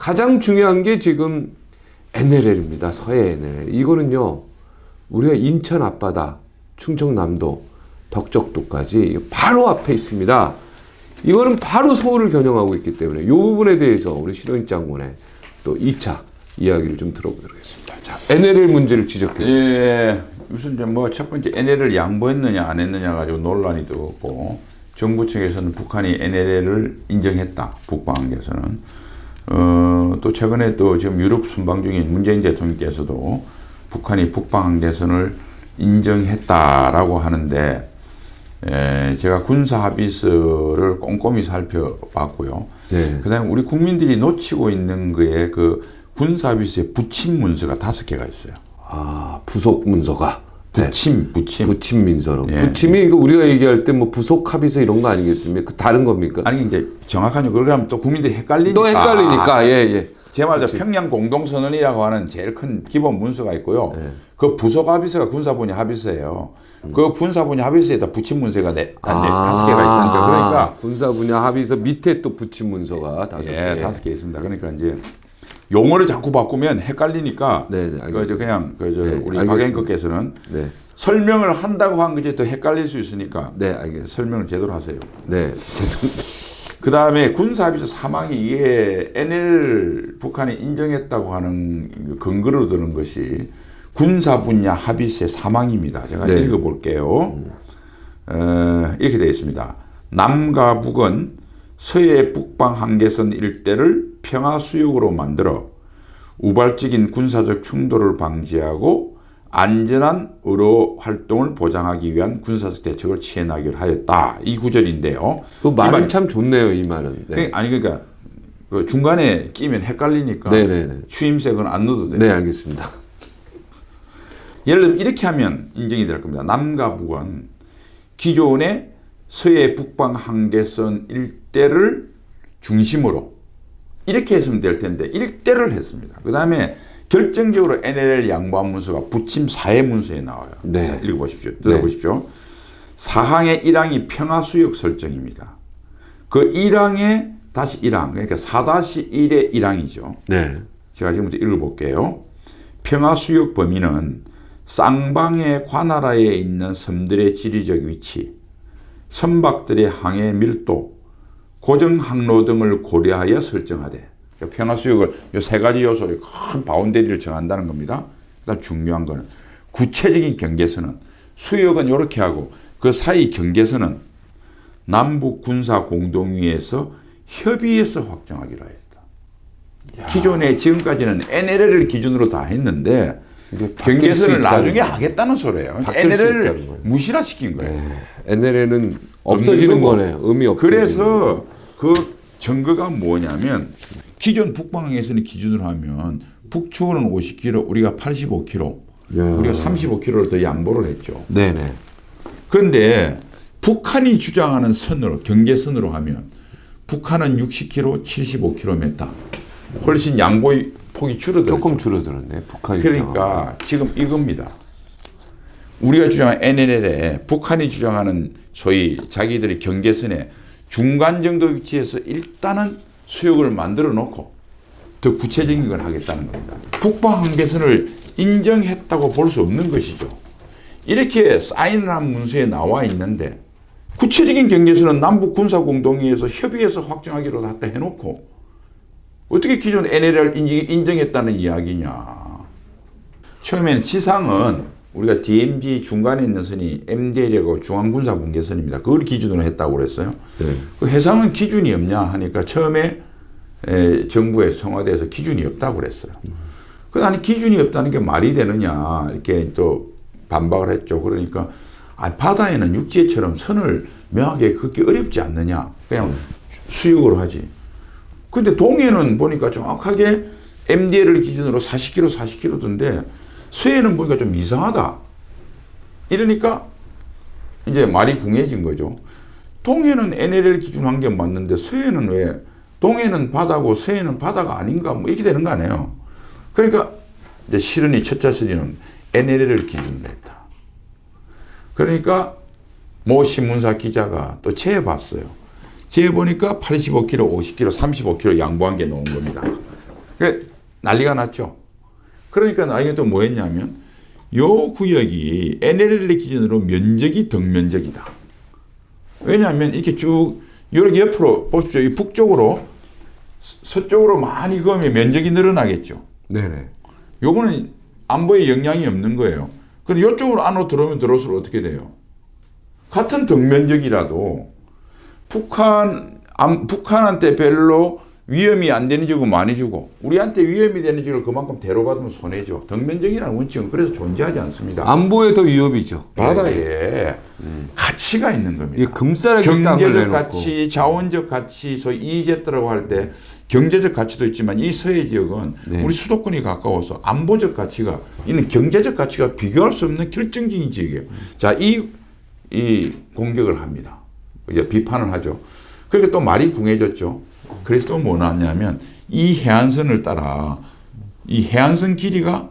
가장 중요한 게 지금 NLL입니다. 서해 NLL. 이거는요, 우리가 인천 앞바다, 충청남도, 덕적도까지 바로 앞에 있습니다. 이거는 바로 서울을 겨냥하고 있기 때문에 이 부분에 대해서 우리 신원익 장군의 또 2차 이야기를 좀 들어보도록 하겠습니다. 자, NLL 문제를 지적해 주시죠. 예, 우선 이제 뭐 첫 번째 NLL을 양보했느냐 안 했느냐 가지고 논란이 있고, 정부 측에서는 북한이 NLL을 인정했다. 북방한계에서는. 또 최근에 또 지금 유럽 순방 중인 문재인 대통령께서도 북한이 북방한계선을 인정했다라고 하는데, 제가 군사 합의서를 꼼꼼히 살펴봤고요. 네. 그다음에 우리 국민들이 놓치고 있는 거에 그 군사 합의서에 부침 문서가 5개가 있어요. 아, 부속 문서가. 부침. 부침 민서로. 예. 부침이 이거 우리가 얘기할 때 뭐 부속 합의서 이런 거 아니겠습니까? 그 다른 겁니까? 아니 이제 정확하게 그러면 또 국민들이 헷갈리니까. 또 헷갈리니까. 예. 제 말로 평양 공동선언이라고 하는 제일 큰 기본 문서가 있고요. 예. 그 부속 합의서가 군사분야 합의서예요. 그 군사분야 합의서에다 부침 문서가 5개가 있다니까. 그러니까 군사 분야 합의서 밑에 또 부침 문서가 5개. 예, 5개 있습니다. 그러니까 이제 용어를 자꾸 바꾸면 헷갈리니까. 네, 알겠습니다. 그냥 우리 알겠습니다. 박앵커께서는 네. 설명을 한다고 한 것이 더 헷갈릴 수 있으니까. 네, 알겠습니다. 설명을 제대로 하세요. 네, 죄송합니다. 그 다음에 군사합의서 사망이 이게 NL 북한이 인정했다고 하는 근거로 드는 것이 군사분야 합의서의 사망입니다. 제가 네. 읽어볼게요. 이렇게 되어 있습니다. 남과 북은 서해 북방 한계선 일대를 평화수역으로 만들어 우발적인 군사적 충돌을 방지하고 안전한 의료 활동을 보장하기 위한 군사적 대책을 취해나기로 하였다. 이 구절인데요. 그 말은 참 좋네요, 이 말은. 네. 아니 그러니까 그 중간에 끼면 헷갈리니까 네네네. 추임색은 안 넣어도 돼요. 네, 알겠습니다. 예를 들면 이렇게 하면 인정이 될 겁니다. 남과 북은 기존의 서해 북방 한계선 일대를 중심으로 이렇게 했으면 될 텐데 일대를 했습니다. 그 다음에 결정적으로 NLL 양보한 문서가 부침 4회 문서에 나와요. 네. 자, 읽어보십시오. 들어보십시오. 사항의 1항이 평화수역 설정입니다. 그 1항에 다시 1항, 그러니까 4-1의 1항이죠. 네. 제가 지금부터 읽어볼게요. 평화수역 범위는 쌍방의 관할하에 있는 섬들의 지리적 위치, 선박들의 항해 밀도, 고정 항로 등을 고려하여 설정하되, 그러니까 평화수역을 이 3가지 요소로 큰 바운더리를 정한다는 겁니다. 그다음 중요한 거는 구체적인 경계선은 수역은 이렇게 하고 그 사이 경계선은 남북 군사 공동위에서 협의해서 확정하기로 했다. 기존에 지금까지는 NLL을 기준으로 다 했는데 경계선을 나중에 하겠다는 소리예요. NLL을 무시시킨 거예요. 네. NLL은 없어지는 거네요. 의미 없어지는. 그래서 그 증거가 뭐냐면 기존 북방항에서는 기준으로 하면 북측으로는 50km, 우리가 85km, 우리가 35km를 더 양보를 했죠. 네네. 그런데 북한이 주장하는 선으로 경계선으로 하면 북한은 60km, 75km 훨씬 양보의 폭이 줄어들었죠. 조금 줄어들었네. 북한이. 그러니까 지금 이겁니다. 우리가 주장하는 NLL에 북한이 주장하는 소위 자기들의 경계선에 중간 정도 위치에서 일단은 수역을 만들어 놓고 더 구체적인 걸 하겠다는 겁니다. 북방 한계선을 인정했다고 볼 수 없는 것이죠. 이렇게 사인을 한 문서에 나와 있는데 구체적인 경계선은 남북 군사공동위에서 협의해서 확정하기로 다 해놓고 어떻게 기존 NLL을 인정했다는 이야기냐. 처음에는 지상은 우리가 DMZ 중간에 있는 선이 MDL하고 중앙군사분계선입니다. 그걸 기준으로 했다고 그랬어요. 네. 그 해상은 기준이 없냐 하니까 처음에 정부의 청와대에서 기준이 없다고 그랬어요. 그 아니 기준이 없다는 게 말이 되느냐 이렇게 또 반박을 했죠. 그러니까 바다에는 육지처럼 선을 명하게 긋기 어렵지 않느냐. 그냥 수역으로 하지. 근데 동해는 보니까 정확하게 MDL을 기준으로 40km던데 서해는 보니까 좀 이상하다. 이러니까 이제 말이 궁해진 거죠. 동해는 NLL 기준 환경 맞는데 서해는 왜 동해는 바다고 서해는 바다가 아닌가 뭐 이렇게 되는 거 아니에요. 그러니까 이제 실은이 첫 자설이는 NLL을 기준으로 했다. 그러니까 모 신문사 기자가 또 재해봤어요. 재해보니까 85km, 50km, 35km 양보한 게 나온 겁니다. 그 난리가 났죠. 그러니까 나중에 또 뭐 했냐면 요 구역이 NLL 기준으로 면적이 덕면적이다. 왜냐하면 이렇게 쭉 이렇게 옆으로 보십시오. 이 북쪽으로 서쪽으로 많이 그으면 면적이 늘어나겠죠. 네네. 요거는 안보에 영향이 없는 거예요. 근데 이쪽으로 안으로 들어오면 들어올수록 어떻게 돼요? 같은 덕면적이라도 북한한테 별로 위험이 안 되는 지역은 많이 주고 우리한테 위험이 되는 지역을 그만큼 대로받으면 손해죠. 덕면적이라는 원칙은 그래서 존재하지 않습니다. 안보에 더 위협이죠. 바다에 가치가 있는 겁니다. 이게 금싸라기 땅을 경제적 내놓고. 가치, 자원적 가치, 소위 EEZ라고 할 때 경제적 가치도 있지만 이 서해 지역은 네. 우리 수도권이 가까워서 안보적 가치가 있는 경제적 가치가 비교할 수 없는 결정적인 지역이에요. 자, 이 공격을 합니다. 이제 비판을 하죠. 그러니까 또 말이 궁해졌죠. 그래서 또 뭐 나왔냐면 이 해안선을 따라 이 해안선 길이가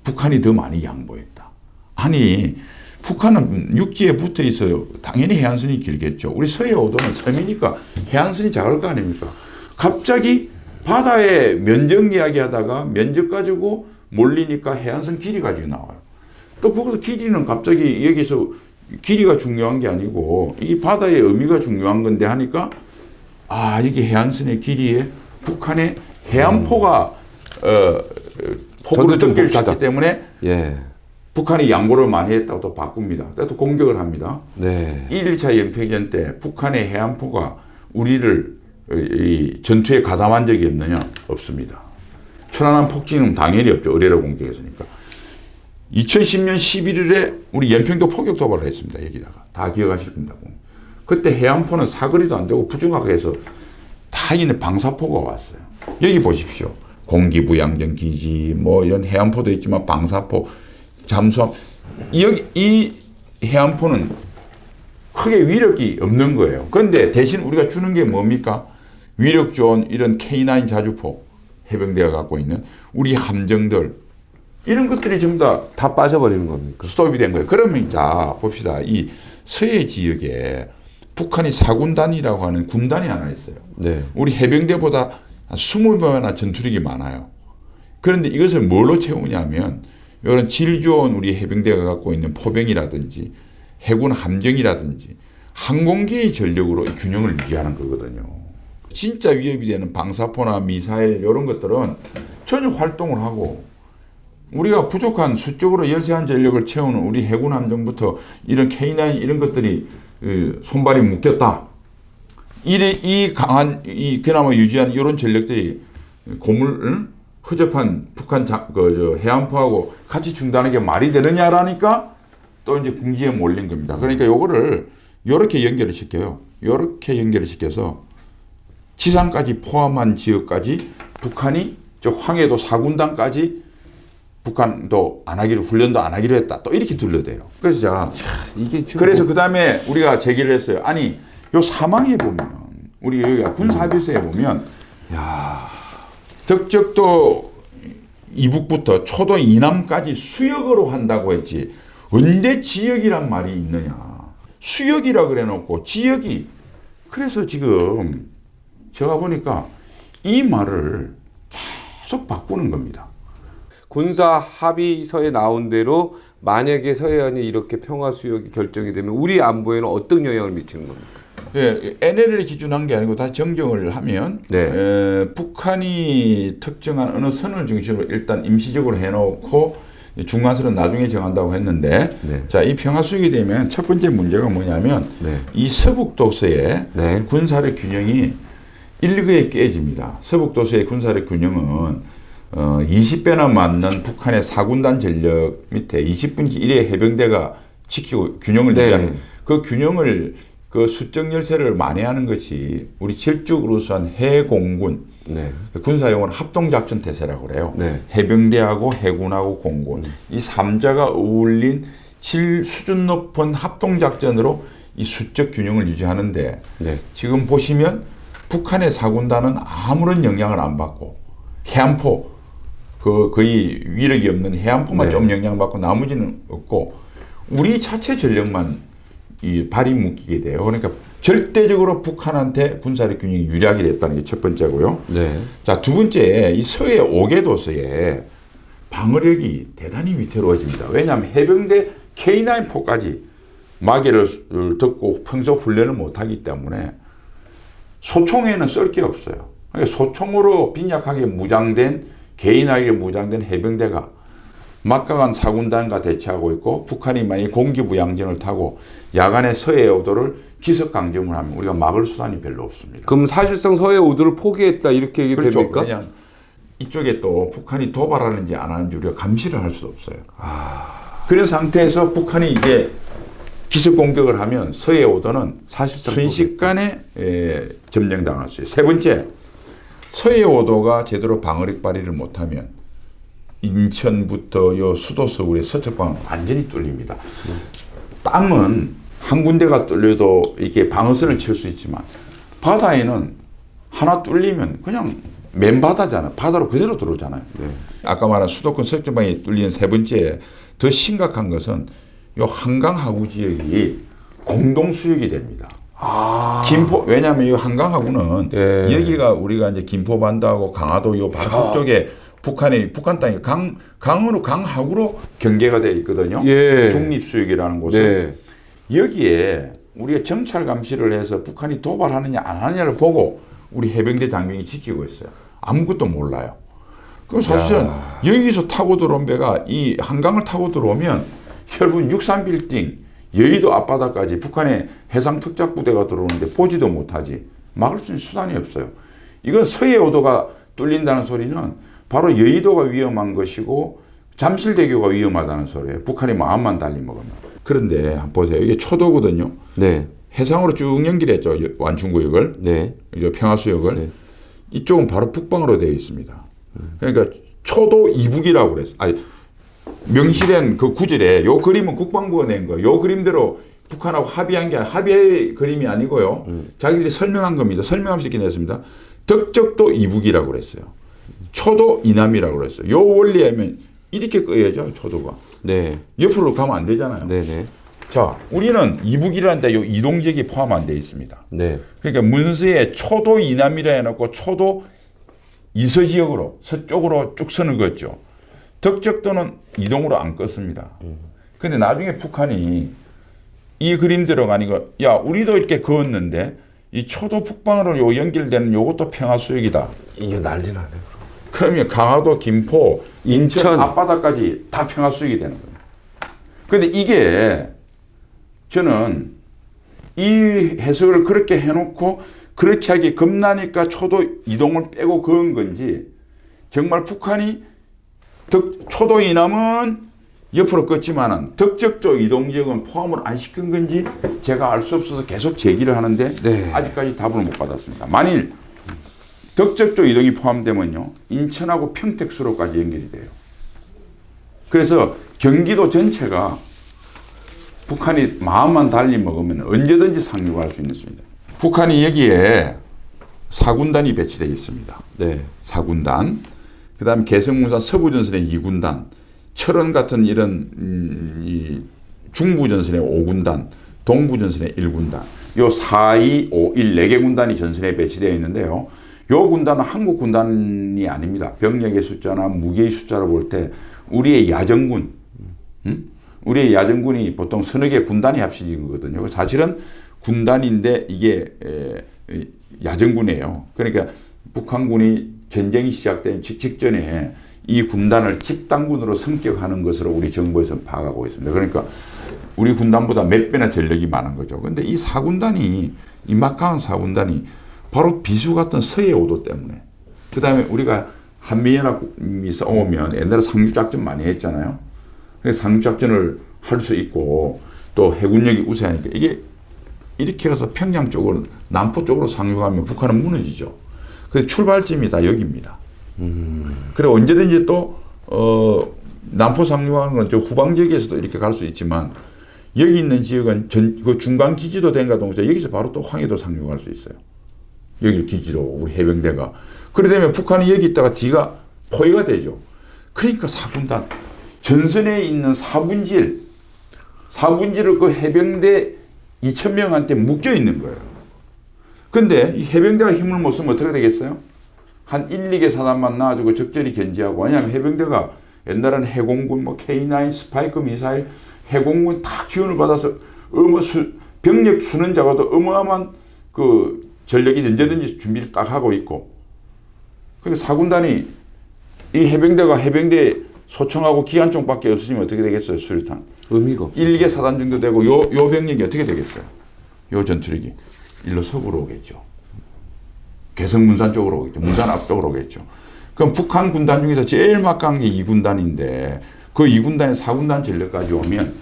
북한이 더 많이 양보했다. 아니 북한은 육지에 붙어 있어요. 당연히 해안선이 길겠죠. 우리 서해 오도는 섬이니까 해안선이 작을 거 아닙니까? 갑자기 바다에 면적 이야기하다가 면적 가지고 몰리니까 해안선 길이 가지고 나와요. 또 거기서 길이는 갑자기 여기서 길이가 중요한 게 아니고 이 바다의 의미가 중요한 건데 하니까 아 이게 해안선의 길이에 북한의 해안포가 폭으로 뜯길 샀기 때문에 예. 북한이 양보를 많이 했다고 또 바꿉니다. 또 공격을 합니다. 네. 1차 연평전 때 북한의 해안포가 우리를 이 전투에 가담한 적이 없느냐? 없습니다. 천안함 폭진은 당연히 없죠. 의뢰로 공격했으니까. 2010년 11월에 우리 연평도 포격 도발을 했습니다. 여기다가. 다 기억하실 겁니다. 그때 해안포는 사거리도 안 되고 부중각해서 다 있는 방사포가 왔어요. 여기 보십시오. 공기부양전 기지 뭐 이런 해안포도 있지만 방사포, 잠수함. 여기 이 해안포는 크게 위력이 없는 거예요. 그런데 대신 우리가 주는 게 뭡니까? 위력 좋은 이런 K9 자주포 해병대가 갖고 있는 우리 함정들 이런 것들이 전부 다 빠져버리는 겁니까? 스톱이 된 거예요. 그러면 자 봅시다. 이 서해 지역에 북한이 사군단이라고 하는 군단이 하나 있어요. 네. 우리 해병대보다 20배나 전투력이 많아요. 그런데 이것을 뭘로 채우냐면 이런 질 좋은 우리 해병대가 갖고 있는 포병이라든지 해군 함정이라든지 항공기의 전력으로 이 균형을 유지하는 거거든요. 진짜 위협이 되는 방사포나 미사일 이런 것들은 전혀 활동을 하고 우리가 부족한 수적으로 열세한 전력을 채우는 우리 해군 함정부터 이런 K9 이런 것들이 손발이 묶였다. 이 강한 이 그나마 유지한 이런 전력들이 고물 허접한 북한 해안포하고 같이 중단하는 게 말이 되느냐라니까 또 이제 궁지에 몰린 겁니다. 그러니까 요거를 요렇게 연결을 시켜요. 요렇게 연결을 시켜서 지상까지 포함한 지역까지 북한이 저 황해도 4군단까지 북한도 안 하기로 훈련도 안 하기로 했다. 또 이렇게 둘러대요. 그래서 제가 이게 그래서 그 다음에 우리가 제기를 했어요. 아니 요 사망에 보면 우리 여기가 군사비서에 보면 야. 덕적도 이북부터 초도 이남까지 수역으로 한다고 했지 언제 지역이란 말이 있느냐. 수역이라 그래 놓고 지역이 그래서 지금 제가 보니까 이 말을 계속 바꾸는 겁니다. 군사 합의서에 나온 대로 만약에 서해안이 이렇게 평화 수역이 결정이 되면 우리 안보에는 어떤 영향을 미치는 겁니까? 예, NLL을 기준한 게 아니고 다시 정정을 하면 네. 북한이 특정한 어느 선을 중심으로 일단 임시적으로 해놓고 중간선은 나중에 정한다고 했는데 네. 자, 이 평화수역이 되면 첫 번째 문제가 뭐냐면 네. 이 서북도서의 네. 군사력 균형이 일거에 깨집니다. 서북도서의 군사력 균형은 20배나 맞는 북한의 4군단 전력 밑에 20분지 1의 해병대가 지키고 균형을 네. 유지하는 그 균형을 그 수적 열세를 만회하는 것이 우리 질주로 수한 해공군 네. 군사용어는 합동작전 태세라고 그래요. 네. 해병대하고 해군하고 공군 이 3자가 어울린 질 수준 높은 합동작전으로 이 수적 균형을 유지하는데 네. 지금 보시면 북한의 4군단은 아무런 영향을 안 받고 해안포 거의 위력이 없는 해안포만 네. 좀 영향받고 나머지는 없고 우리 자체 전력만 이 발이 묶이게 돼요. 그러니까 절대적으로 북한한테 군사력 균형이 유리하게 됐다는 게 첫 번째고요. 네. 자, 두 번째, 이 서해 5개 도서에 방어력이 대단히 위태로워집니다. 왜냐하면 해병대 K9포까지 마개를 듣고 평소 훈련을 못하기 때문에 소총에는 쓸 게 없어요. 그러니까 소총으로 빈약하게 무장된, 개인하게 무장된 해병대가 막강한 4군단과 대치하고 있고, 북한이 만약 공기부양전을 타고 야간에 서해 오도를 기습강점을 하면 우리가 막을 수단이 별로 없습니다. 그럼 사실상 서해 오도를 포기했다 이렇게 얘기 그렇죠. 됩니까? 그냥 이쪽에 또 북한이 도발하는지 안 하는지 우리가 감시를 할 수도 없어요. 그런 상태에서 북한이 이제 기습 공격을 하면 서해 오도는 사실상 순식간에 점령당할 수 있어요. 세 번째, 서해 오도가 제대로 방어력 발휘를 못하면 인천부터 요 수도 서울의 서쪽방은 완전히 뚫립니다. 땅은 한 군데가 뚫려도 이렇게 방어선을 칠 수 있지만 바다에는 하나 뚫리면 그냥 맨바다잖아요. 바다로 그대로 들어오잖아요. 네. 아까 말한 수도권 서쪽방이 뚫리는 세 번째, 더 심각한 것은 요 한강 하구 지역이 공동 수역이 됩니다. 김포, 왜냐하면 이 한강 하구는 예. 여기가 우리가 이제 김포반도하고 강화도 요 바로 북쪽에 북한 땅이 강으로 강하구로 경계가 되어 있거든요. 예. 중립수역이라는 곳은 네. 여기에 우리가 정찰 감시를 해서 북한이 도발하느냐 안 하느냐를 보고 우리 해병대 장병이 지키고 있어요. 아무것도 몰라요. 그럼 사실은 여기서 타고 들어온 배가 이 한강을 타고 들어오면 혈분 63빌딩 여의도 앞바다까지 북한의 해상특작부대가 들어오는데 보지도 못하지. 막을 수 있는 수단이 없어요. 이건 서해 오도가 뚫린다는 소리는 바로 여의도가 위험한 것이고 잠실대교가 위험하다는 소리예요. 북한이 마음만 달리 먹으면. 그런데 한번 보세요. 이게 초도거든요. 네. 해상으로 쭉 연결했죠. 완충구역을. 네. 이제 평화수역을. 네. 이쪽은 바로 북방으로 되어 있습니다. 그러니까 초도 이북이라고 그랬어요. 아니, 명시된 그 구절에 요 그림은 국방부가 낸 거예요. 요 그림대로 북한하고 합의한 게 합의의 그림이 아니고요. 자기들이 설명한 겁니다. 설명하면서 이렇게 냈습니다. 덕적도 이북이라고 그랬어요. 초도 이남이라고 그랬어요. 요 원리에 하면 이렇게 꺼야죠. 초도가. 네. 옆으로 가면 안 되잖아요. 네네. 자, 우리는 이북이라는데 요 이동지역이 포함 안 돼 있습니다. 네. 그러니까 문서에 초도 이남이라 해놓고 초도 이서지역으로 서쪽으로 쭉 서는 거죠. 덕적도는 이동으로 안 껐습니다. 근데 나중에 북한이 이 그림대로 가니까 야 우리도 이렇게 그었는데 이 초도 북방으로 요 연결되는 요것도 평화수역이다. 이게 난리 나네. 그러면 강화도, 김포, 인천 인천. 앞바다까지 다 평화수역이 되는 거예요. 근데 이게 저는 이 해석을 그렇게 해놓고 그렇게 하기 겁나니까 초도 이동을 빼고 그은 건지 정말 북한이 초도 이남은 옆으로 껐지만은 덕적도 이동지역은 포함을 안 시킨 건지 제가 알 수 없어서 계속 제기를 하는데 네. 아직까지 답을 못 받았습니다. 만일 덕적도 이동이 포함되면요 인천하고 평택수로까지 연결이 돼요. 그래서 경기도 전체가 북한이 마음만 달리 먹으면 언제든지 상륙할 수 있는 수준입니다. 북한이 여기에 4군단이 배치되어 있습니다. 네. 4군단, 그 다음에 개성공산 서부전선의 2군단, 철원 같은 이런 이 중부전선의 5군단, 동부전선의 1군단, 요 4, 2, 5, 1, 4개 군단이 전선에 배치되어 있는데요. 요 군단은 한국 군단이 아닙니다. 병력의 숫자나 무기의 숫자로 볼 때 우리의 야전군, 우리의 야전군이 보통 서너 개 군단이 합쳐진 거거든요. 사실은 군단인데 이게 야전군이에요. 그러니까 북한군이 전쟁이 시작된 직전에 이 군단을 집단군으로 성격하는 것으로 우리 정부에서 파악하고 있습니다. 그러니까 우리 군단보다 몇 배나 전력이 많은 거죠. 그런데 이 4군단이, 이 막강한 4군단이 바로 비수 같은 서해 오도 때문에, 그 다음에 우리가 한미연합이 오면 옛날에 상륙작전 많이 했잖아요. 상륙작전을 할 수 있고 또 해군력이 우세하니까 이게 이렇게 가서 평양 쪽으로, 남포 쪽으로 상륙하면 북한은 무너지죠. 그 출발점이 다 여기입니다. 그래 언제든지 또 남포 상륙하는 건 저 후방 지역에서도 이렇게 갈 수 있지만 여기 있는 지역은 그 중간 기지도 된가 동시에 여기서 바로 또 황해도 상륙할 수 있어요. 여기 기지로 우리 해병대가. 그래 되면 북한이 여기 있다가 뒤가 포위가 되죠. 그러니까 4군단 전선에 있는 4분지를 그 해병대 2,000명한테 묶여 있는 거예요. 근데 이 해병대가 힘을 못 쓰면 어떻게 되겠어요? 한 1, 2개 사단만 놔주고 적절히 견제하고. 왜냐하면 해병대가 옛날에는 해공군, 뭐 K9, 스파이크 미사일, 해공군 다 지원을 받아서 병력 수는 작아도 어마어마한 그 전력이 언제든지 준비를 딱 하고 있고. 그러니까 사군단이 이 해병대가 해병대 소총하고 기관총밖에 없으면 어떻게 되겠어요? 수류탄. 의미가 없어요. 1, 2개 사단 정도 되고 요 병력이 어떻게 되겠어요? 요 전투력이 일로 서구로 오겠죠. 개성 문산 쪽으로 오겠죠. 문산 앞쪽으로 오겠죠. 그럼 북한 군단 중에서 제일 막강한 게 2군단인데 그 2군단에 4군단 전력까지 오면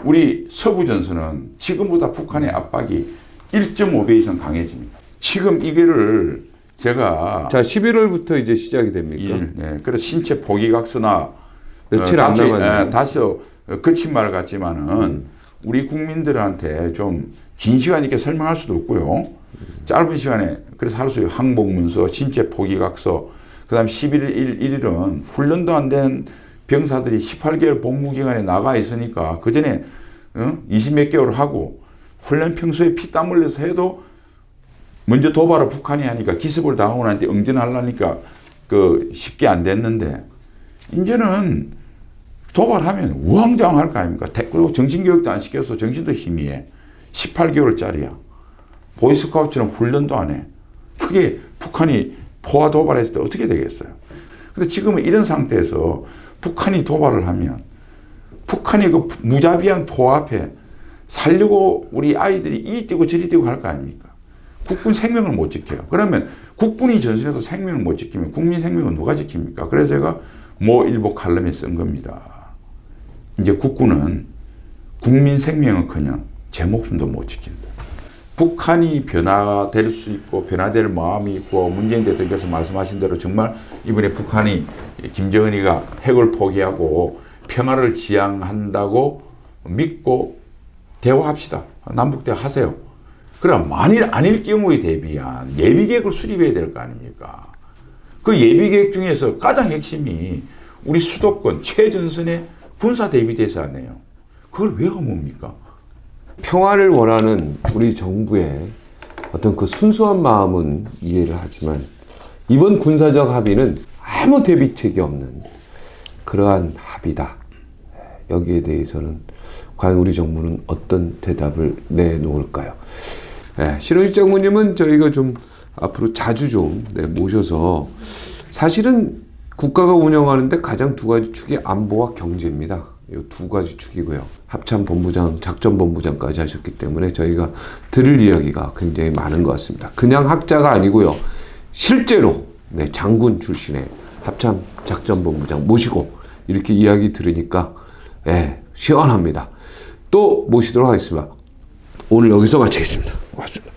우리 서부 전선은 지금보다 북한의 압박이 1.5배 이상 강해집니다. 지금 이거를 제가 자, 11월부터 이제 시작이 됩니까? 네, 그래서 신체 포기각서나 며칠 안 남았네요. 다시 거친 말 같지만은 우리 국민들한테 좀 긴 시간 있게 설명할 수도 없고요. 짧은 시간에 그래서 할 수 있어요. 항복문서, 신체 포기각서, 그다음 11일 1일은 훈련도 안 된 병사들이 18개월 복무 기간에 나가 있으니까 그 전에 20몇 개월 하고 훈련 평소에 피땀 흘려서 해도 먼저 도발을 북한이 하니까 기습을 당하고 나한테 응전하려니까 그 쉽게 안 됐는데 이제는 도발하면 우왕좌왕할 거 아닙니까? 그리고 정신교육도 안 시켜서 정신도 희미해. 18개월짜리야. 보이스카우트처럼 훈련도 안 해. 그게 북한이 포화 도발했을 때 어떻게 되겠어요? 근데 지금은 이런 상태에서 북한이 도발을 하면 북한이 그 무자비한 포화 앞에 살려고 우리 아이들이 이리 뛰고 저리 뛰고 할 거 아닙니까? 국군 생명을 못 지켜요. 그러면 국군이 전선에서 생명을 못 지키면 국민 생명은 누가 지킵니까? 그래서 제가 모 일보 칼럼에 쓴 겁니다. 이제 국군은 국민 생명은커녕 제 목숨도 못 지킨다. 북한이 변화될 수 있고 변화될 마음이 있고 문재인 대통령께서 말씀하신 대로 정말 이번에 북한이 김정은이가 핵을 포기하고 평화를 지향한다고 믿고 대화합시다. 남북대화 하세요. 그럼 만일 아닐 경우에 대비한 예비계획을 수립해야 될 거 아닙니까? 그 예비계획 중에서 가장 핵심이 우리 수도권 최전선의 군사 대비대사네요. 그걸 왜 허뭅니까? 평화를 원하는 우리 정부의 어떤 그 순수한 마음은 이해를 하지만 이번 군사적 합의는 아무 대비책이 없는 그러한 합의다. 여기에 대해서는 과연 우리 정부는 어떤 대답을 내놓을까요? 신원식 장군님은 저희가 좀 앞으로 자주 좀 모셔서 사실은 국가가 운영하는데 가장 두 가지 축이 안보와 경제입니다. 이 두 가지 축이고요. 합참본부장, 작전본부장까지 하셨기 때문에 저희가 들을 이야기가 굉장히 많은 것 같습니다. 그냥 학자가 아니고요. 실제로 장군 출신의 합참 작전본부장 모시고 이렇게 이야기 들으니까 시원합니다. 또 모시도록 하겠습니다. 오늘 여기서 마치겠습니다. 고맙습니다.